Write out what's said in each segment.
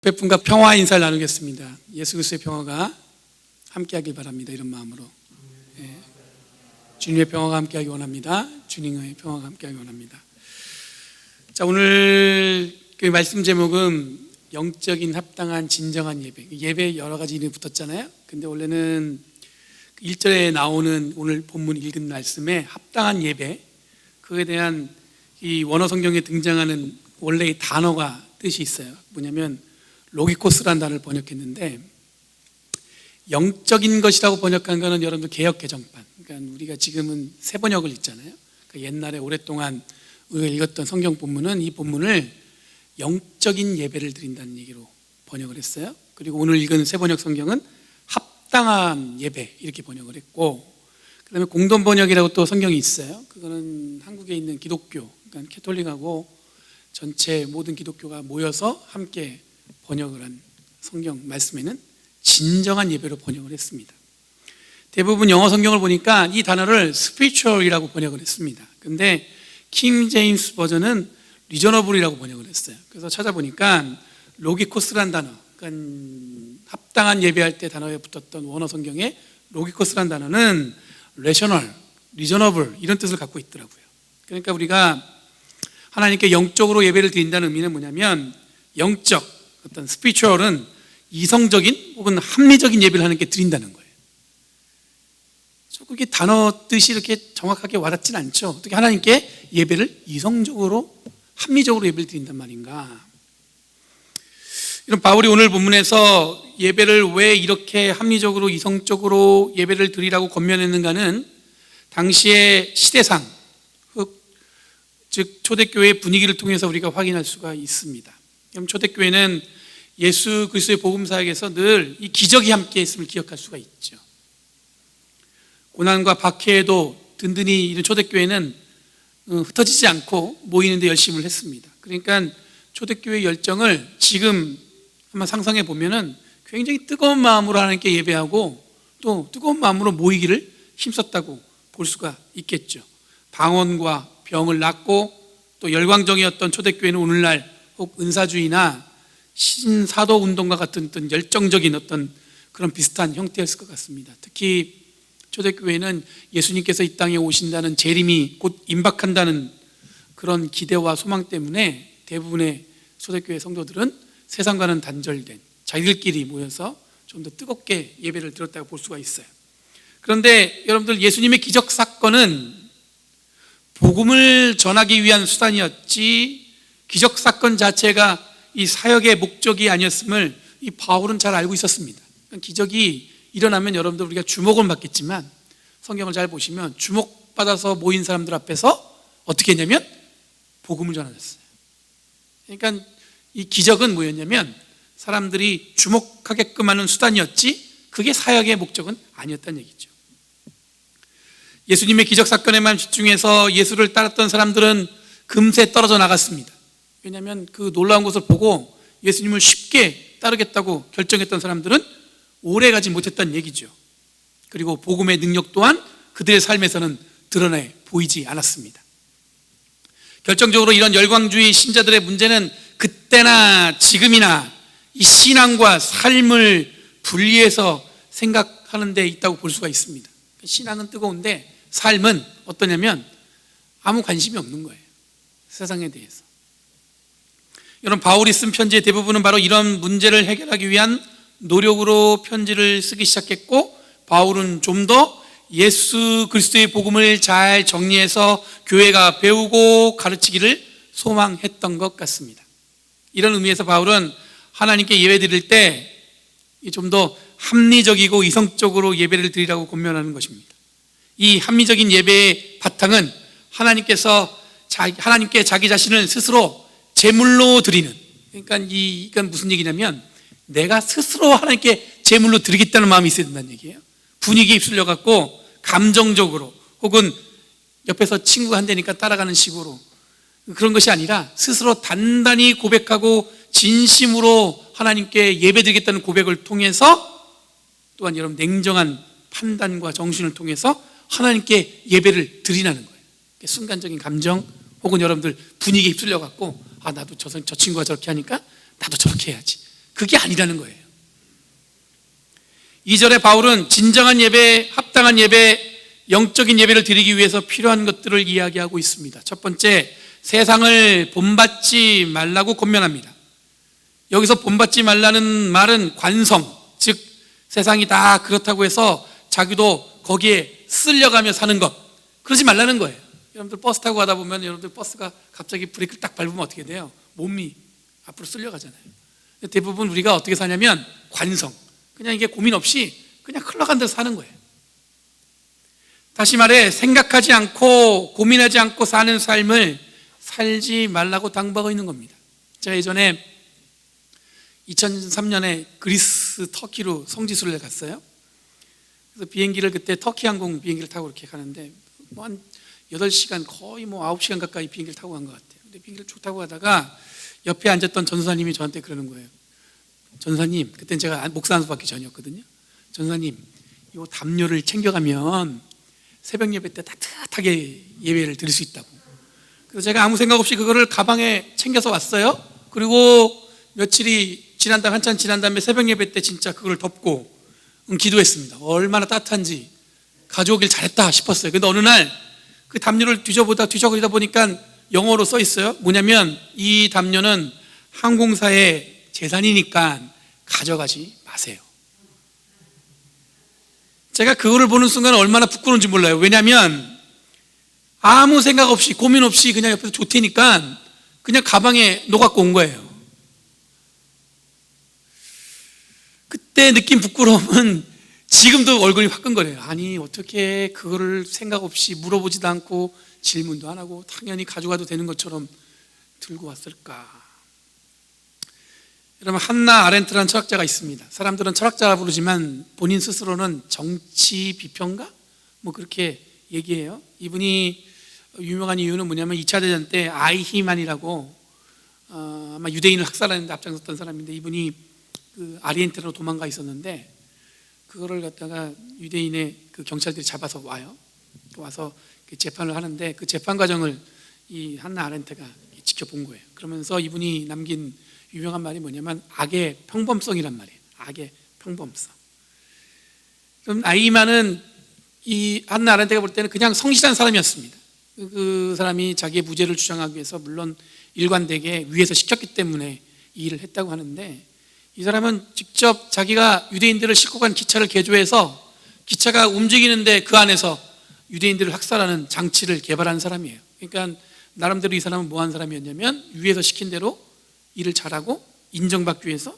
몇 분과 평화 인사를 나누겠습니다. 예수 그리스도의 평화가 함께하길 바랍니다. 이런 마음으로 주님의 평화가 함께하기 원합니다. 주님의 평화가 함께하기 원합니다. 자, 오늘 그 말씀 제목은 영적인 합당한 진정한 예배. 예배에 여러 가지 이름이 붙었잖아요. 근데 원래는 1절에 나오는 오늘 본문 읽은 말씀에 합당한 예배, 그에 대한 이 원어 성경에 등장하는 원래의 단어가 뜻이 있어요. 뭐냐면 로기코스라는 단어를 번역했는데, 영적인 것이라고 번역한 거는 여러분들 개역 개정판, 그러니까 우리가 지금은 새 번역을 읽잖아요. 그러니까 옛날에 오랫동안 우리가 읽었던 성경 본문은 이 본문을 영적인 예배를 드린다는 얘기로 번역을 했어요. 그리고 오늘 읽은 새 번역 성경은 합당한 예배 이렇게 번역을 했고, 그 다음에 공동 번역이라고 또 성경이 있어요. 그거는 한국에 있는 기독교, 그러니까 캐톨릭하고 전체 모든 기독교가 모여서 함께 번역을 한 성경 말씀에는 진정한 예배로 번역을 했습니다. 대부분 영어 성경을 보니까 이 단어를 spiritual이라고 번역을 했습니다. 근데 킹 제임스 버전은 reasonable이라고 번역을 했어요. 그래서 찾아보니까 로기코스란 단어, 그러니까 합당한 예배할 때 단어에 붙었던 원어 성경에 로기코스란 단어는 rational, reasonable 이런 뜻을 갖고 있더라고요. 그러니까 우리가 하나님께 영적으로 예배를 드린다는 의미는 뭐냐면, 영적 어떤 스피리추얼은 이성적인 혹은 합리적인 예배를 하나님께 드린다는 거예요. 그게 단어 뜻이 이렇게 정확하게 와닿진 않죠. 어떻게 하나님께 예배를 이성적으로 합리적으로 예배를 드린단 말인가. 이런 바울이 오늘 본문에서 예배를 왜 이렇게 합리적으로 이성적으로 예배를 드리라고 권면했는가는 당시의 시대상, 즉 초대교회의 분위기를 통해서 우리가 확인할 수가 있습니다. 초대교회는 예수 그리스도의 복음사역에서 늘 이 기적이 함께 했음을 기억할 수가 있죠. 고난과 박해에도 든든히 이런 초대교회는 흩어지지 않고 모이는데 열심을 했습니다. 그러니까 초대교회의 열정을 지금 한번 상상해 보면은 굉장히 뜨거운 마음으로 하나님께 예배하고 또 뜨거운 마음으로 모이기를 힘썼다고 볼 수가 있겠죠. 방언과 병을 낫고 또 열광적이었던 초대교회는 오늘날 혹 은사주의나 신사도 운동과 같은 어떤 열정적인 어떤 그런 비슷한 형태였을 것 같습니다. 특히 초대교회는 예수님께서 이 땅에 오신다는 재림이 곧 임박한다는 그런 기대와 소망 때문에 대부분의 초대교회 성도들은 세상과는 단절된 자기들끼리 모여서 좀 더 뜨겁게 예배를 드렸다고 볼 수가 있어요. 그런데 여러분들, 예수님의 기적 사건은 복음을 전하기 위한 수단이었지 기적 사건 자체가 이 사역의 목적이 아니었음을 이 바울은 잘 알고 있었습니다. 기적이 일어나면 여러분들 우리가 주목은 받겠지만 성경을 잘 보시면 주목받아서 모인 사람들 앞에서 어떻게 했냐면 복음을 전하셨어요. 그러니까 이 기적은 뭐였냐면 사람들이 주목하게끔 하는 수단이었지 그게 사역의 목적은 아니었다는 얘기죠. 예수님의 기적 사건에만 집중해서 예수를 따랐던 사람들은 금세 떨어져 나갔습니다. 왜냐하면 그 놀라운 것을 보고 예수님을 쉽게 따르겠다고 결정했던 사람들은 오래 가지 못했다는 얘기죠. 그리고 복음의 능력 또한 그들의 삶에서는 드러내 보이지 않았습니다. 결정적으로 이런 열광주의 신자들의 문제는 그때나 지금이나 이 신앙과 삶을 분리해서 생각하는 데 있다고 볼 수가 있습니다. 신앙은 뜨거운데 삶은 어떠냐면 아무 관심이 없는 거예요. 세상에 대해서. 여러분, 바울이 쓴 편지의 대부분은 바로 이런 문제를 해결하기 위한 노력으로 편지를 쓰기 시작했고, 바울은 좀 더 예수 그리스도의 복음을 잘 정리해서 교회가 배우고 가르치기를 소망했던 것 같습니다. 이런 의미에서 바울은 하나님께 예배 드릴 때 좀 더 합리적이고 이성적으로 예배를 드리라고 권면하는 것입니다. 이 합리적인 예배의 바탕은 하나님께 자기 자신을 스스로 제물로 드리는, 그러니까 이건 무슨 얘기냐면 내가 스스로 하나님께 제물로 드리겠다는 마음이 있어야 된다는 얘기예요. 분위기에 휩쓸려 갖고 감정적으로 혹은 옆에서 친구가 한다니까 따라가는 식으로 그런 것이 아니라 스스로 단단히 고백하고 진심으로 하나님께 예배드리겠다는 고백을 통해서 또한 여러분 냉정한 판단과 정신을 통해서 하나님께 예배를 드리라는 거예요. 순간적인 감정 혹은 여러분들 분위기에 휩쓸려 갖고 나도 저 친구가 저렇게 하니까 나도 저렇게 해야지, 그게 아니라는 거예요. 2절에 바울은 진정한 예배, 합당한 예배, 영적인 예배를 드리기 위해서 필요한 것들을 이야기하고 있습니다. 첫 번째, 세상을 본받지 말라고 권면합니다. 여기서 본받지 말라는 말은 관성, 즉 세상이 다 그렇다고 해서 자기도 거기에 쓸려가며 사는 것, 그러지 말라는 거예요. 여러분들 버스 타고 가다 보면 여러분들 버스가 갑자기 브레이크를 딱 밟으면 어떻게 돼요? 몸이 앞으로 쓸려가잖아요. 대부분 우리가 어떻게 사냐면 관성, 그냥 이게 고민 없이 그냥 흘러간 대로 사는 거예요. 다시 말해 생각하지 않고 고민하지 않고 사는 삶을 살지 말라고 당부하고 있는 겁니다. 제가 예전에 2003년에 그리스 터키로 성지순례를 갔어요. 그래서 비행기를 그때 터키 항공 비행기를 타고 이렇게 가는데 뭐 한 8시간 거의 뭐 9시간 가까이 비행기를 타고 간 것 같아요. 근데 비행기를 쭉 타고 가다가 옆에 앉았던 전사님이 저한테 그러는 거예요. 전사님, 그때는 제가 목사 한 수밖에 전이었거든요. 전사님, 이 담요를 챙겨가면 새벽 예배 때 따뜻하게 예배를 드릴 수 있다고. 그래서 제가 아무 생각 없이 그거를 가방에 챙겨서 왔어요. 그리고 며칠이 지난 다음에 한참 지난 다음에 새벽 예배 때 진짜 그걸 덮고 기도했습니다. 얼마나 따뜻한지 가져오길 잘했다 싶었어요. 근데 어느 날 그 담요를 뒤져보다 보니까 영어로 써 있어요. 뭐냐면 이 담요는 항공사의 재산이니까 가져가지 마세요. 제가 그거를 보는 순간 얼마나 부끄러운지 몰라요. 왜냐하면 아무 생각 없이 고민 없이 그냥 옆에서 좋대니까 그냥 가방에 넣어갖고 온 거예요. 그때 느낀 부끄러움은 지금도 얼굴이 화끈거려요. 아니 어떻게 그거를 생각 없이 물어보지도 않고 질문도 안 하고 당연히 가져가도 되는 것처럼 들고 왔을까. 여러분, 한나 아렌트라는 철학자가 있습니다. 사람들은 철학자 부르지만 본인 스스로는 정치 비평가? 뭐 그렇게 얘기해요. 이분이 유명한 이유는 뭐냐면 2차 대전 때 아이히만이라고 아마 유대인을 학살하는 데 앞장섰던 사람인데, 이분이 그 아르헨티나로 도망가 있었는데 그거를 갖다가 유대인의 그 경찰들이 잡아서 와요. 와서 재판을 하는데 그 재판 과정을 이 한나 아렌트가 지켜본 거예요. 그러면서 이분이 남긴 유명한 말이 뭐냐면 악의 평범성이란 말이에요. 악의 평범성. 그럼 아이히만은 이 한나 아렌트가 볼 때는 그냥 성실한 사람이었습니다. 그 사람이 자기의 무죄를 주장하기 위해서 물론 일관되게 위에서 시켰기 때문에 이 일을 했다고 하는데, 이 사람은 직접 자기가 유대인들을 싣고 간 기차를 개조해서 기차가 움직이는데 그 안에서 유대인들을 학살하는 장치를 개발한 사람이에요. 그러니까 나름대로 이 사람은 뭐 한 사람이었냐면 위에서 시킨 대로 일을 잘하고 인정받기 위해서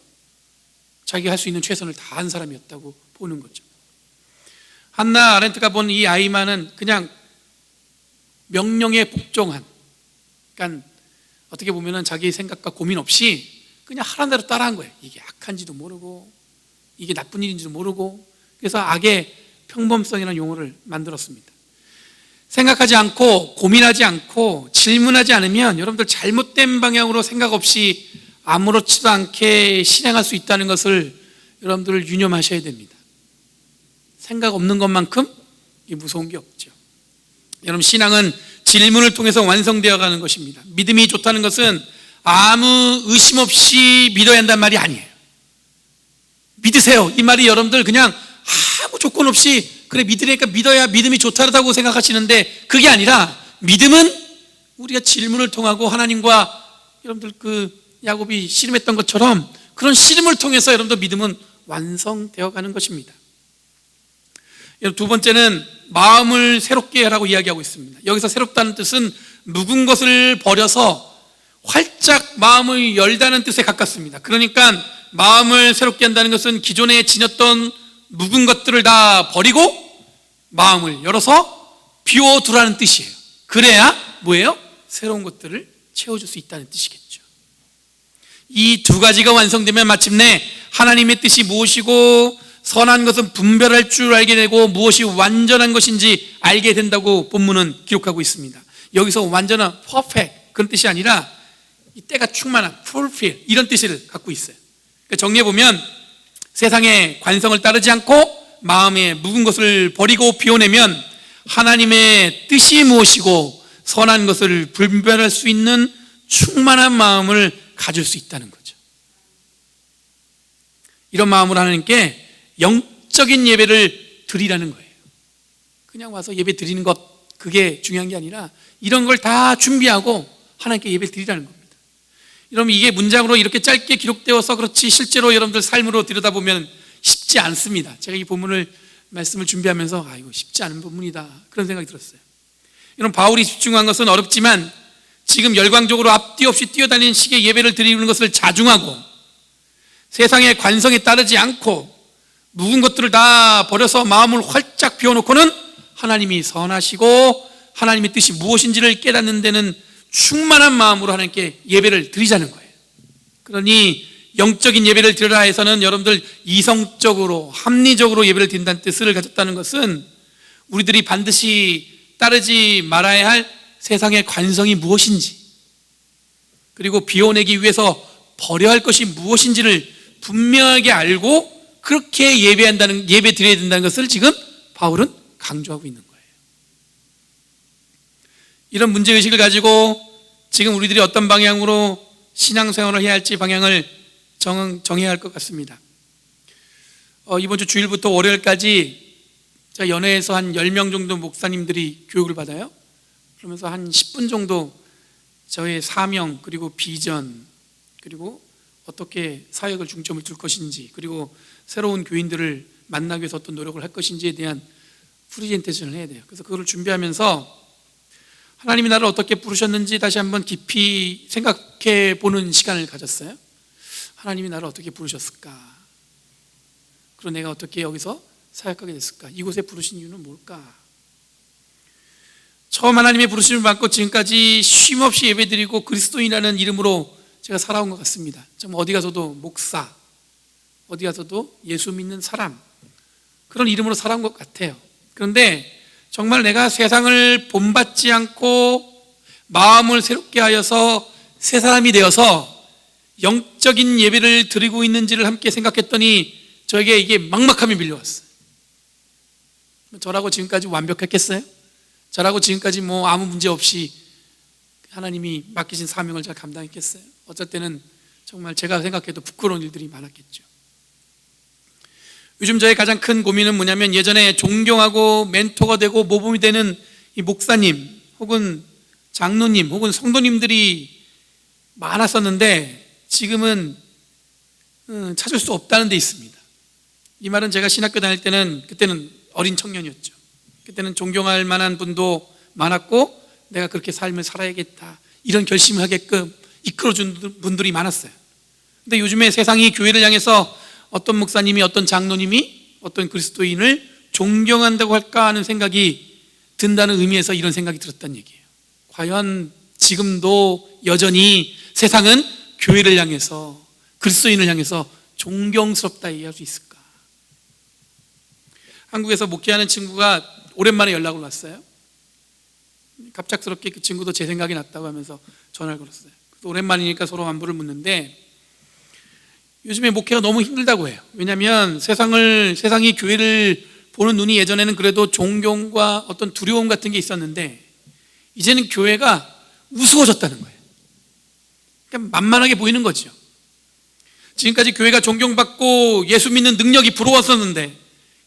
자기가 할 수 있는 최선을 다한 사람이었다고 보는 거죠. 한나 아렌트가 본 이 아이만은 그냥 명령에 복종한, 그러니까 어떻게 보면은 자기 생각과 고민 없이 그냥 하라는 대로 따라한 거예요. 이게 악한지도 모르고 이게 나쁜 일인지도 모르고. 그래서 악의 평범성이라는 용어를 만들었습니다. 생각하지 않고 고민하지 않고 질문하지 않으면 여러분들 잘못된 방향으로 생각 없이 아무렇지도 않게 실행할 수 있다는 것을 여러분들 유념하셔야 됩니다. 생각 없는 것만큼 무서운 게 없죠. 여러분, 신앙은 질문을 통해서 완성되어 가는 것입니다. 믿음이 좋다는 것은 아무 의심 없이 믿어야 한다는 말이 아니에요. 믿으세요, 이 말이 여러분들 그냥 아무 조건 없이 그래 믿으니까 믿어야 믿음이 좋다고 생각하시는데, 그게 아니라 믿음은 우리가 질문을 통하고 하나님과 여러분들 그 야곱이 씨름했던 것처럼 그런 씨름을 통해서 여러분들 믿음은 완성되어 가는 것입니다. 두 번째는 마음을 새롭게 하라고 이야기하고 있습니다. 여기서 새롭다는 뜻은 묵은 것을 버려서 활짝 마음을 열다는 뜻에 가깝습니다. 그러니까 마음을 새롭게 한다는 것은 기존에 지녔던 묵은 것들을 다 버리고 마음을 열어서 비워두라는 뜻이에요. 그래야 뭐예요? 새로운 것들을 채워줄 수 있다는 뜻이겠죠. 이 두 가지가 완성되면 마침내 하나님의 뜻이 무엇이고 선한 것은 분별할 줄 알게 되고 무엇이 완전한 것인지 알게 된다고 본문은 기록하고 있습니다. 여기서 완전한 perfect 그런 뜻이 아니라 이 때가 충만한 fulfill 이런 뜻을 갖고 있어요. 그러니까 정리해보면 세상의 관성을 따르지 않고 마음에 묵은 것을 버리고 비워내면 하나님의 뜻이 무엇이고 선한 것을 분별할 수 있는 충만한 마음을 가질 수 있다는 거죠. 이런 마음으로 하나님께 영적인 예배를 드리라는 거예요. 그냥 와서 예배 드리는 것, 그게 중요한 게 아니라 이런 걸 다 준비하고 하나님께 예배를 드리라는 겁니다. 여러분, 이게 문장으로 이렇게 짧게 기록되어서 그렇지 실제로 여러분들 삶으로 들여다보면 쉽지 않습니다. 제가 이 본문을 말씀을 준비하면서 이거 쉽지 않은 본문이다, 그런 생각이 들었어요. 여러분, 바울이 집중한 것은 어렵지만 지금 열광적으로 앞뒤 없이 뛰어다니는 식의 예배를 드리는 것을 자중하고 세상의 관성에 따르지 않고 묵은 것들을 다 버려서 마음을 활짝 비워놓고는 하나님이 선하시고 하나님의 뜻이 무엇인지를 깨닫는 데는 충만한 마음으로 하나님께 예배를 드리자는 거예요. 그러니 영적인 예배를 드리라 해서는 여러분들 이성적으로 합리적으로 예배를 드린다는 뜻을 가졌다는 것은 우리들이 반드시 따르지 말아야 할 세상의 관성이 무엇인지, 그리고 비워내기 위해서 버려야 할 것이 무엇인지를 분명하게 알고 그렇게 예배 드려야 된다는 것을 지금 바울은 강조하고 있는 거예요. 이런 문제의식을 가지고 지금 우리들이 어떤 방향으로 신앙생활을 해야 할지 방향을 정해야 할 것 같습니다. 이번 주 주일부터 월요일까지 제가 연회에서 한 10명 정도 목사님들이 교육을 받아요. 그러면서 한 10분 정도 저의 사명, 그리고 비전, 그리고 어떻게 사역을 중점을 둘 것인지, 그리고 새로운 교인들을 만나기 위해서 어떤 노력을 할 것인지에 대한 프리젠테이션을 해야 돼요. 그래서 그거를 준비하면서 하나님이 나를 어떻게 부르셨는지 다시 한번 깊이 생각해 보는 시간을 가졌어요. 하나님이 나를 어떻게 부르셨을까? 그리고 내가 어떻게 여기서 사역하게 됐을까? 이곳에 부르신 이유는 뭘까? 처음 하나님의 부르심을 받고 지금까지 쉼없이 예배드리고 그리스도인이라는 이름으로 제가 살아온 것 같습니다. 정말 어디 가서도 목사, 어디 가서도 예수 믿는 사람, 그런 이름으로 살아온 것 같아요. 그런데 정말 내가 세상을 본받지 않고 마음을 새롭게 하여서 새 사람이 되어서 영적인 예배를 드리고 있는지를 함께 생각했더니 저에게 이게 막막함이 밀려왔어요. 저라고 지금까지 완벽했겠어요? 저라고 지금까지 아무 문제 없이 하나님이 맡기신 사명을 잘 감당했겠어요? 어쩔 때는 정말 제가 생각해도 부끄러운 일들이 많았겠죠. 요즘 저의 가장 큰 고민은 뭐냐면, 예전에 존경하고 멘토가 되고 모범이 되는 이 목사님 혹은 장로님 혹은 성도님들이 많았었는데 지금은 찾을 수 없다는 데 있습니다. 이 말은 제가 신학교 다닐 때는, 그때는 어린 청년이었죠. 그때는 존경할 만한 분도 많았고 내가 그렇게 삶을 살아야겠다, 이런 결심을 하게끔 이끌어준 분들이 많았어요. 근데 요즘에 세상이 교회를 향해서 어떤 목사님이, 어떤 장로님이, 어떤 그리스도인을 존경한다고 할까 하는 생각이 든다는 의미에서 이런 생각이 들었다는 얘기예요. 과연 지금도 여전히 세상은 교회를 향해서, 그리스도인을 향해서 존경스럽다 얘기할 수 있을까? 한국에서 목회하는 친구가 오랜만에 연락을 왔어요. 갑작스럽게 그 친구도 제 생각이 났다고 하면서 전화를 걸었어요. 오랜만이니까 서로 안부를 묻는데 요즘에 목회가 너무 힘들다고 해요. 왜냐하면 세상이 교회를 보는 눈이 예전에는 그래도 존경과 어떤 두려움 같은 게 있었는데 이제는 교회가 우스워졌다는 거예요. 그러니까 만만하게 보이는 거죠. 지금까지 교회가 존경받고 예수 믿는 능력이 부러웠었는데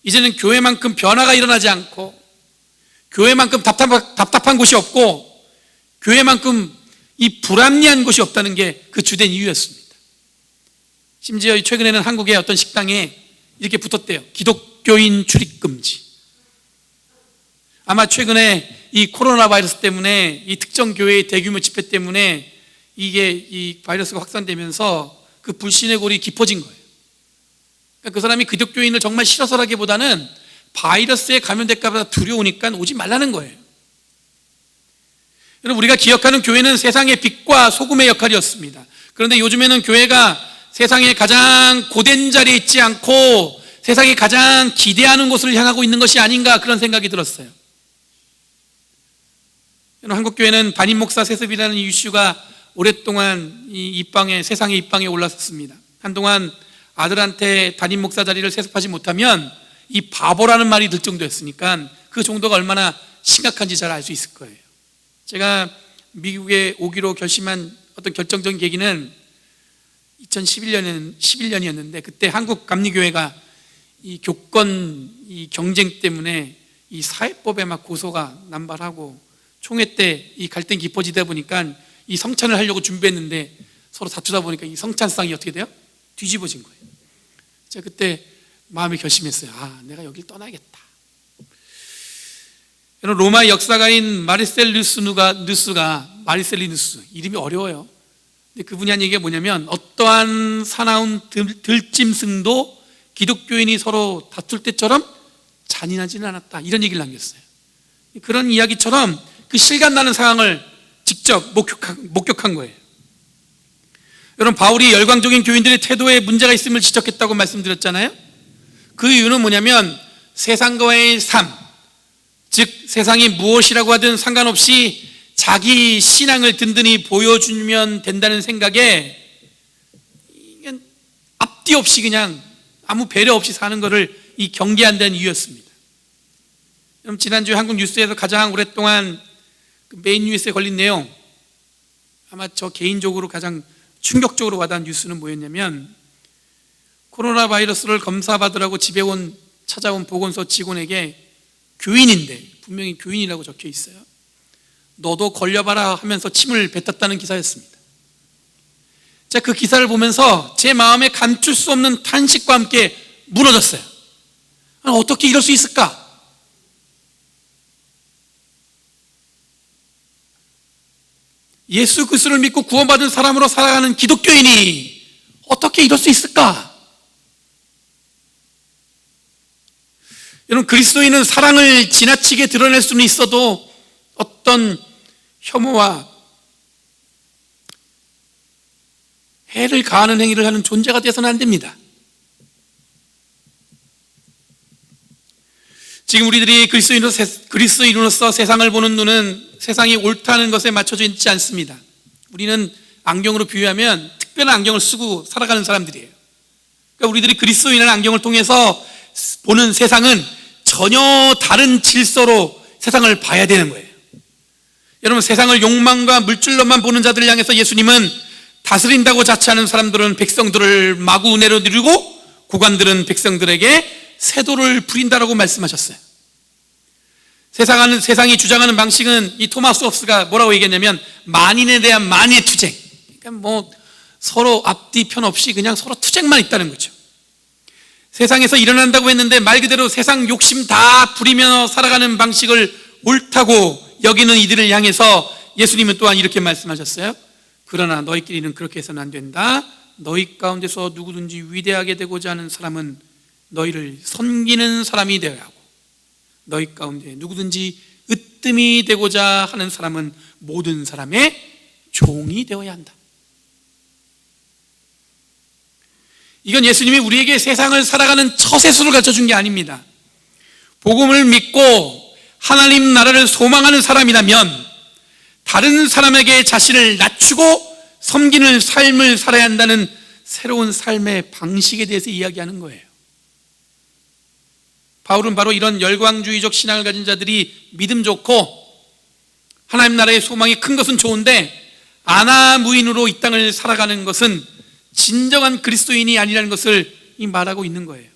이제는 교회만큼 변화가 일어나지 않고 교회만큼 답답한 곳이 없고 교회만큼 이 불합리한 곳이 없다는 게 그 주된 이유였습니다. 심지어 최근에는 한국의 어떤 식당에 이렇게 붙었대요. 기독교인 출입 금지. 아마 최근에 이 코로나 바이러스 때문에, 이 특정 교회의 대규모 집회 때문에 이게 이 바이러스가 확산되면서 그 불신의 골이 깊어진 거예요. 그러니까 그 사람이 기독교인을 정말 싫어서라기보다는 바이러스에 감염될까 봐 두려우니까 오지 말라는 거예요. 여러분, 우리가 기억하는 교회는 세상의 빛과 소금의 역할이었습니다. 그런데 요즘에는 교회가 세상에 가장 고된 자리에 있지 않고 세상이 가장 기대하는 곳을 향하고 있는 것이 아닌가, 그런 생각이 들었어요. 한국교회는 담임 목사 세습이라는 이슈가 오랫동안 세상의 입방에 올랐었습니다. 한동안 아들한테 담임 목사 자리를 세습하지 못하면 이 바보라는 말이 들 정도였으니까 그 정도가 얼마나 심각한지 잘 알 수 있을 거예요. 제가 미국에 오기로 결심한 어떤 결정적인 계기는 2011년이었는데 그때 한국 감리교회가 이 교권 이 경쟁 때문에 이 사회법에 막 고소가 남발하고 총회 때 이 갈등이 깊어지다 보니까 이 성찬을 하려고 준비했는데 서로 다투다 보니까 이 성찬상이 어떻게 돼요? 뒤집어진 거예요. 제가 그때 마음이 결심했어요. 내가 여길 떠나야겠다. 여러분, 로마 역사가인 마리셀리누스, 이름이 어려워요. 근데 그분이 한 얘기가 뭐냐면, 어떠한 사나운 들짐승도 기독교인이 서로 다툴 때처럼 잔인하지는 않았다, 이런 얘기를 남겼어요. 그런 이야기처럼 그 실감나는 상황을 직접 목격한 거예요. 여러분, 바울이 열광적인 교인들의 태도에 문제가 있음을 지적했다고 말씀드렸잖아요. 그 이유는 뭐냐면, 세상과의 삶, 즉 세상이 무엇이라고 하든 상관없이 자기 신앙을 든든히 보여주면 된다는 생각에 앞뒤 없이 그냥 아무 배려 없이 사는 것을 이 경계한다는 이유였습니다. 그럼 지난주에 한국 뉴스에서 가장 오랫동안 메인 뉴스에 걸린 내용, 아마 저 개인적으로 가장 충격적으로 와닿은 뉴스는 뭐였냐면, 코로나 바이러스를 검사받으라고 집에 찾아온 보건소 직원에게 교인인데, 분명히 교인이라고 적혀 있어요, 너도 걸려봐라 하면서 침을 뱉었다는 기사였습니다. 제가 그 기사를 보면서 제 마음에 감출 수 없는 탄식과 함께 무너졌어요. 어떻게 이럴 수 있을까? 예수 그리스도를 믿고 구원받은 사람으로 살아가는 기독교인이 어떻게 이럴 수 있을까? 여러분, 그리스도인은 사랑을 지나치게 드러낼 수는 있어도 어떤 혐오와 해를 가하는 행위를 하는 존재가 되어서는 안 됩니다. 지금 우리들이 그리스도인으로서 세상을 보는 눈은 세상이 옳다는 것에 맞춰져 있지 않습니다. 우리는 안경으로 비유하면 특별한 안경을 쓰고 살아가는 사람들이에요. 그러니까 우리들이 그리스도인의 안경을 통해서 보는 세상은 전혀 다른 질서로 세상을 봐야 되는 거예요. 여러분, 세상을 욕망과 물질로만 보는 자들을 향해서 예수님은 다스린다고 자처하는 사람들은 백성들을 마구 내려드리고 고관들은 백성들에게 세도를 부린다라고 말씀하셨어요. 세상이 주장하는 방식은 이 토마스 홉스가 뭐라고 얘기했냐면, 만인에 대한 만의 투쟁. 그러니까 서로 앞뒤 편 없이 그냥 서로 투쟁만 있다는 거죠. 세상에서 일어난다고 했는데 말 그대로 세상 욕심 다 부리며 살아가는 방식을 옳다고 여기는 이들을 향해서 예수님은 또한 이렇게 말씀하셨어요. 그러나 너희끼리는 그렇게 해서는 안 된다. 너희 가운데서 누구든지 위대하게 되고자 하는 사람은 너희를 섬기는 사람이 되어야 하고, 너희 가운데 누구든지 으뜸이 되고자 하는 사람은 모든 사람의 종이 되어야 한다. 이건 예수님이 우리에게 세상을 살아가는 처세술을 가르쳐준 게 아닙니다. 복음을 믿고 하나님 나라를 소망하는 사람이라면 다른 사람에게 자신을 낮추고 섬기는 삶을 살아야 한다는 새로운 삶의 방식에 대해서 이야기하는 거예요. 바울은 바로 이런 열광주의적 신앙을 가진 자들이 믿음 좋고 하나님 나라의 소망이 큰 것은 좋은데 아나무인으로 이 땅을 살아가는 것은 진정한 그리스도인이 아니라는 것을 말하고 있는 거예요.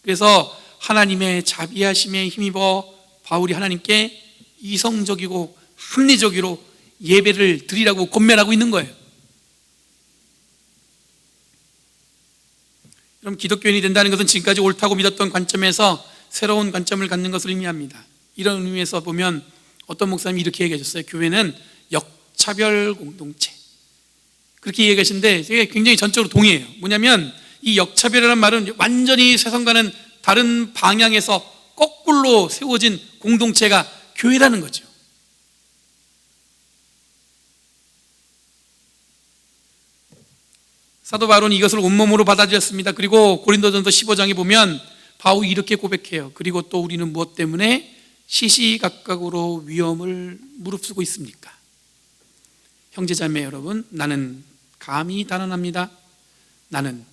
그래서 하나님의 자비하심에 힘입어 바울이 하나님께 이성적이고 합리적으로 예배를 드리라고 권면하고 있는 거예요. 그럼 기독교인이 된다는 것은 지금까지 옳다고 믿었던 관점에서 새로운 관점을 갖는 것을 의미합니다. 이런 의미에서 보면 어떤 목사님이 이렇게 얘기하셨어요. 교회는 역차별 공동체, 그렇게 얘기하시는데 제가 굉장히 전적으로 동의해요. 뭐냐면 이 역차별이라는 말은 완전히 세상과는 다른 방향에서 거꾸로 세워진 공동체가 교회라는 거죠. 사도 바울은 이것을 온몸으로 받아들였습니다. 그리고 고린도전서 15장에 보면 바울이 이렇게 고백해요. 그리고 또 우리는 무엇 때문에 시시각각으로 위험을 무릅쓰고 있습니까? 형제자매 여러분, 나는 감히 단언합니다. 나는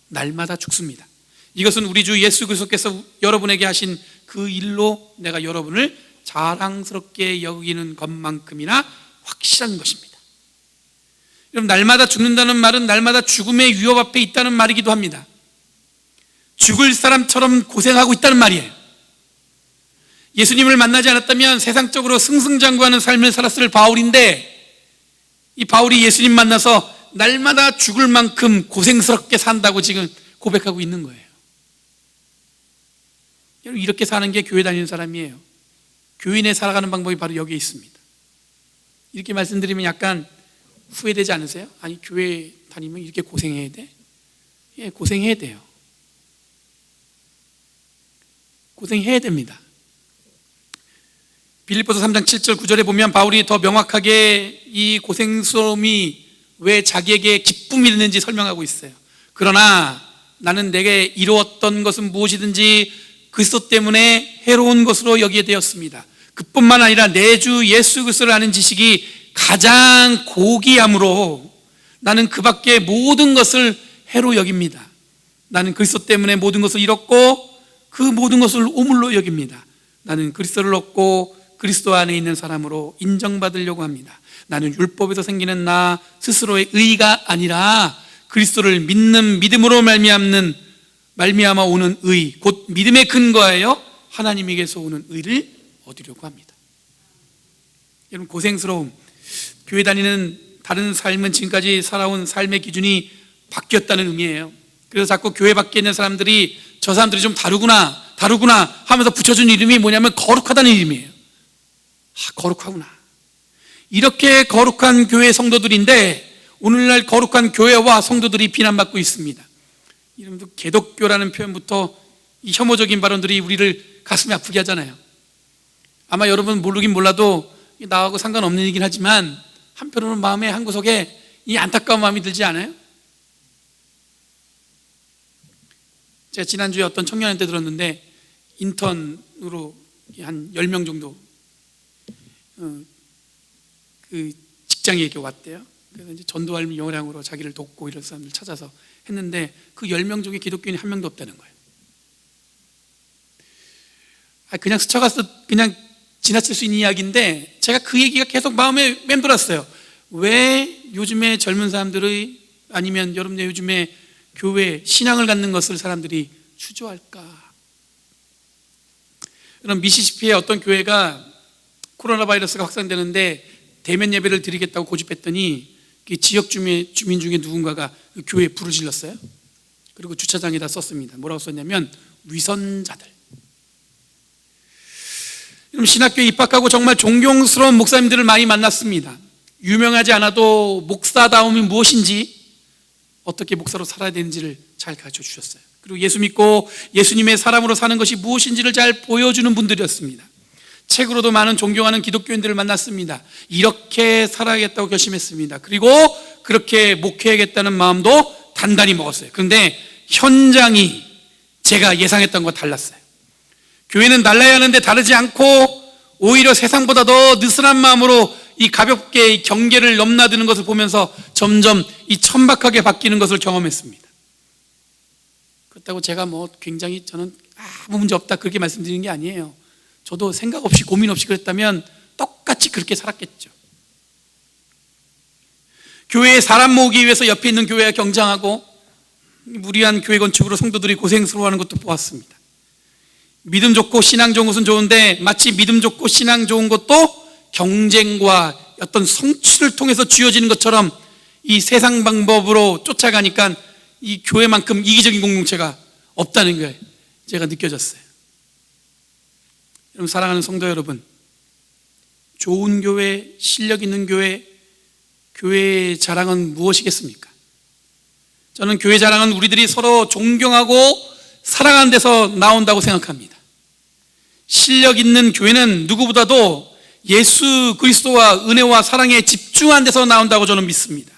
날마다 죽습니다. 이것은 우리 주 예수 그리스도께서 여러분에게 하신 그 일로 내가 여러분을 자랑스럽게 여기는 것만큼이나 확실한 것입니다. 여러분, 날마다 죽는다는 말은 날마다 죽음의 위협 앞에 있다는 말이기도 합니다. 죽을 사람처럼 고생하고 있다는 말이에요. 예수님을 만나지 않았다면 세상적으로 승승장구하는 삶을 살았을 바울인데, 이 바울이 예수님 만나서 날마다 죽을 만큼 고생스럽게 산다고 지금 고백하고 있는 거예요. 여러분, 이렇게 사는 게 교회 다니는 사람이에요. 교인의 살아가는 방법이 바로 여기에 있습니다. 이렇게 말씀드리면 약간 후회되지 않으세요? 아니, 교회 다니면 이렇게 고생해야 돼? 예, 고생해야 돼요. 고생해야 됩니다. 빌립보서 3장 7절 9절에 보면 바울이 더 명확하게 이 고생스러움이 왜 자기에게 기쁨이 되는지 설명하고 있어요. 그러나 나는 내게 이루었던 것은 무엇이든지 그리스도 때문에 해로운 것으로 여기게 되었습니다. 그뿐만 아니라 내 주 예수 그리스도를 아는 지식이 가장 고귀함으로 나는 그 밖에 모든 것을 해로 여깁니다. 나는 그리스도 때문에 모든 것을 잃었고 그 모든 것을 오물로 여깁니다. 나는 그리스도를 얻고 그리스도 안에 있는 사람으로 인정받으려고 합니다. 나는 율법에서 생기는 나 스스로의 의가 아니라 그리스도를 믿는 믿음으로 말미암아 오는 의, 곧 믿음의 근거하여 하나님에게서 오는 의를 얻으려고 합니다. 여러분, 고생스러움, 교회 다니는 다른 삶은 지금까지 살아온 삶의 기준이 바뀌었다는 의미예요. 그래서 자꾸 교회 밖에 있는 사람들이 저 사람들이 좀 다르구나 하면서 붙여준 이름이 뭐냐면 거룩하다는 이름이에요. 거룩하구나. 이렇게 거룩한 교회 성도들인데 오늘날 거룩한 교회와 성도들이 비난받고 있습니다. 이름도 개독교라는 표현부터 이 혐오적인 발언들이 우리를 가슴이 아프게 하잖아요. 아마 여러분 모르긴 몰라도 나하고 상관없는 얘기긴 하지만 한편으로는 마음의 한구석에 이 안타까운 마음이 들지 않아요? 제가 지난주에 어떤 청년한테 들었는데 인턴으로 한 10명 정도 그 직장에 이렇게 왔대요. 그래서 이제 전도할 요량으로 자기를 돕고 이런 사람들 찾아서 했는데 그 10명 중에 기독교인이 한 명도 없다는 거예요. 그냥 스쳐가서 그냥 지나칠 수 있는 이야기인데 제가 그 얘기가 계속 마음에 맴돌았어요. 왜 요즘에 젊은 사람들의 아니면 여러분의 요즘에 교회 신앙을 갖는 것을 사람들이 추조할까? 그럼 미시시피의 어떤 교회가 코로나 바이러스가 확산되는데 대면 예배를 드리겠다고 고집했더니 그 지역 주민 중에 누군가가 그 교회에 불을 질렀어요. 그리고 주차장에다 썼습니다. 뭐라고 썼냐면 위선자들. 신학교에 입학하고 정말 존경스러운 목사님들을 많이 만났습니다. 유명하지 않아도 목사다움이 무엇인지, 어떻게 목사로 살아야 되는지를 잘 가르쳐 주셨어요. 그리고 예수 믿고 예수님의 사람으로 사는 것이 무엇인지를 잘 보여주는 분들이었습니다. 책으로도 많은 존경하는 기독교인들을 만났습니다. 이렇게 살아야겠다고 결심했습니다. 그리고 그렇게 목회하겠다는 마음도 단단히 먹었어요. 그런데 현장이 제가 예상했던 것과 달랐어요. 교회는 달라야 하는데 다르지 않고 오히려 세상보다 더 느슨한 마음으로 이 가볍게 경계를 넘나드는 것을 보면서 점점 이 천박하게 바뀌는 것을 경험했습니다. 그렇다고 제가 굉장히 저는 아무 문제 없다 그렇게 말씀드리는 게 아니에요. 저도 생각 없이 고민 없이 그랬다면 똑같이 그렇게 살았겠죠. 교회에 사람 모으기 위해서 옆에 있는 교회와 경쟁하고 무리한 교회 건축으로 성도들이 고생스러워하는 것도 보았습니다. 믿음 좋고 신앙 좋은 것은 좋은데 마치 믿음 좋고 신앙 좋은 것도 경쟁과 어떤 성취를 통해서 쥐어지는 것처럼 이 세상 방법으로 쫓아가니까 이 교회만큼 이기적인 공동체가 없다는 게 제가 느껴졌어요. 여러분, 사랑하는 성도 여러분, 좋은 교회, 실력 있는 교회, 교회의 자랑은 무엇이겠습니까? 저는 교회 자랑은 우리들이 서로 존경하고 사랑하는 데서 나온다고 생각합니다. 실력 있는 교회는 누구보다도 예수 그리스도와 은혜와 사랑에 집중한 데서 나온다고 저는 믿습니다.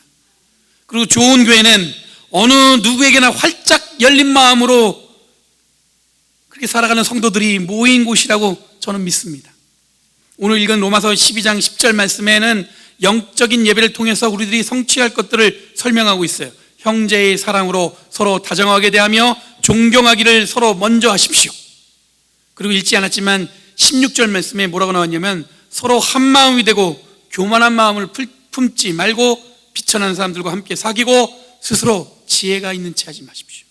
그리고 좋은 교회는 어느 누구에게나 활짝 열린 마음으로 그렇게 살아가는 성도들이 모인 곳이라고 저는 믿습니다. 오늘 읽은 로마서 12장 10절 말씀에는 영적인 예배를 통해서 우리들이 성취할 것들을 설명하고 있어요. 형제의 사랑으로 서로 다정하게 대하며 존경하기를 서로 먼저 하십시오. 그리고 읽지 않았지만 16절 말씀에 뭐라고 나왔냐면 서로 한 마음이 되고 교만한 마음을 품지 말고 비천한 사람들과 함께 사귀고 스스로 지혜가 있는 채 하지 마십시오.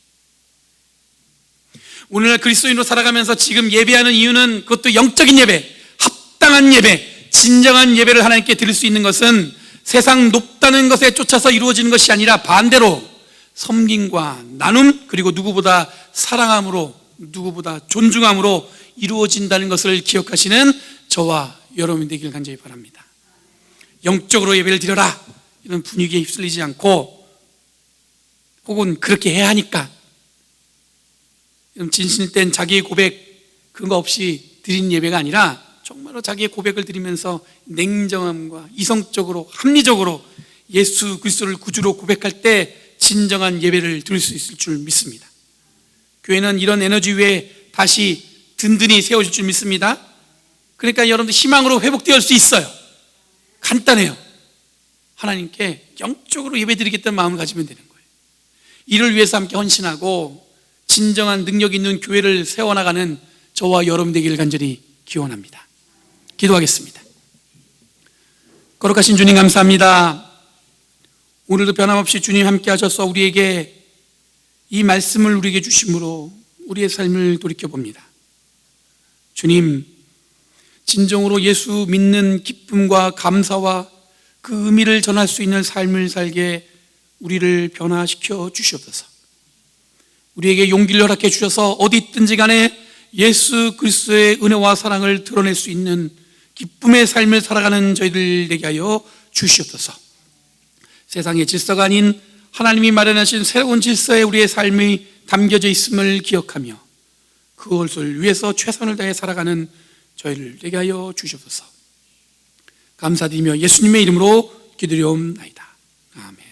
오늘날 그리스도인으로 살아가면서 지금 예배하는 이유는 그것도 영적인 예배, 합당한 예배, 진정한 예배를 하나님께 드릴 수 있는 것은 세상 높다는 것에 쫓아서 이루어지는 것이 아니라 반대로 섬김과 나눔, 그리고 누구보다 사랑함으로, 누구보다 존중함으로 이루어진다는 것을 기억하시는 저와 여러분 되길 간절히 바랍니다. 영적으로 예배를 드려라 이런 분위기에 휩쓸리지 않고, 혹은 그렇게 해야 하니까 진실된 자기의 고백 그런 거 없이 드린 예배가 아니라 정말로 자기의 고백을 드리면서 냉정함과 이성적으로 합리적으로 예수 그리스도를 구주로 고백할 때 진정한 예배를 드릴 수 있을 줄 믿습니다. 교회는 이런 에너지 위에 다시 든든히 세워질 줄 믿습니다. 그러니까 여러분들 희망으로 회복될 수 있어요. 간단해요. 하나님께 영적으로 예배드리겠다는 마음을 가지면 되는 거예요. 이를 위해서 함께 헌신하고 진정한 능력 있는 교회를 세워나가는 저와 여러분 되기를 간절히 기원합니다. 기도하겠습니다. 거룩하신 주님 감사합니다. 오늘도 변함없이 주님 함께 하셔서 우리에게 이 말씀을 우리에게 주심으로 우리의 삶을 돌이켜봅니다. 주님, 진정으로 예수 믿는 기쁨과 감사와 그 의미를 전할 수 있는 삶을 살게 우리를 변화시켜 주시옵소서. 우리에게 용기를 허락해 주셔서 어디 있든지 간에 예수 그리스도의 은혜와 사랑을 드러낼 수 있는 기쁨의 삶을 살아가는 저희들 되게 하여 주시옵소서. 세상의 질서가 아닌 하나님이 마련하신 새로운 질서에 우리의 삶이 담겨져 있음을 기억하며 그것을 위해서 최선을 다해 살아가는 저희를 되게 하여 주시옵소서. 감사드리며 예수님의 이름으로 기도드리옵나이다. 아멘.